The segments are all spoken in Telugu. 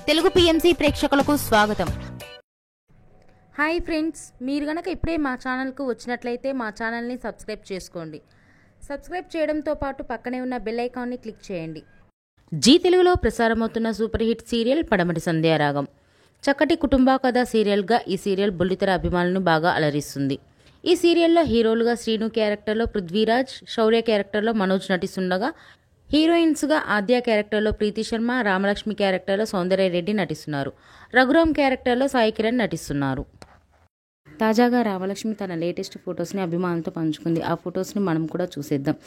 తెలుగు పిఎంసి ప్రేక్షకులకు స్వాగతం. హాయ్ ఫ్రెండ్స్, మీరు గనక ఇప్పుడే మా ఛానల్కు వచ్చినట్లయితే మా ఛానల్ని సబ్స్క్రైబ్ చేసుకోండి. సబ్స్క్రైబ్ చేయడంతో పాటు పక్కనే ఉన్న బెల్ ఐకాన్ని క్లిక్ చేయండి. జీ తెలుగులో ప్రసారమవుతున్న సూపర్ హిట్ సీరియల్ పడమటి సంధ్యారాగం. చక్కటి కుటుంబ కథ సీరియల్గా ఈ సీరియల్ బుల్లితెర అభిమానులను బాగా అలరిస్తుంది. ఈ సీరియల్లో హీరోలుగా శ్రీను క్యారెక్టర్లో పృథ్వీరాజ్, శౌర్య క్యారెక్టర్లో మనోజ్ నటిస్తుండగా హీరోయిన్స్గా ఆద్య క్యారెక్టర్లో ప్రీతి శర్మ, రామలక్ష్మి క్యారెక్టర్లో సౌందర్య రెడ్డి నటిస్తున్నారు. రఘురామ్ క్యారెక్టర్లో సాయి కిరణ్ నటిస్తున్నారు. తాజాగా రామలక్ష్మి తన లేటెస్ట్ ఫొటోస్ని అభిమానులతో పంచుకుంది. ఆ ఫొటోస్ని మనం కూడా చూసేద్దాం.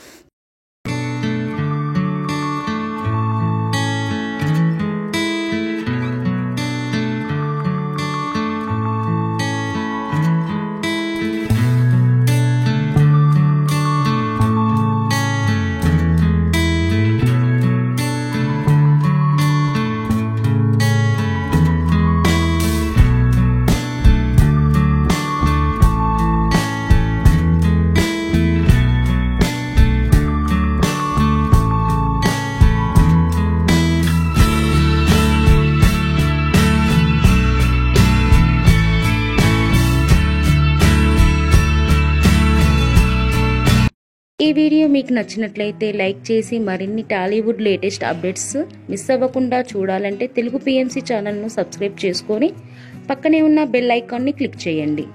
ఈ వీడియో మీకు నచ్చినట్లయితే లైక్ చేసి మరిన్ని టాలీవుడ్ లేటెస్ట్ అప్డేట్స్ మిస్ అవ్వకుండా చూడాలంటే తెలుగు పిఎంసి ఛానల్ను సబ్స్క్రైబ్ చేసుకొని పక్కనే ఉన్న బెల్ ఐకాన్ని క్లిక్ చేయండి.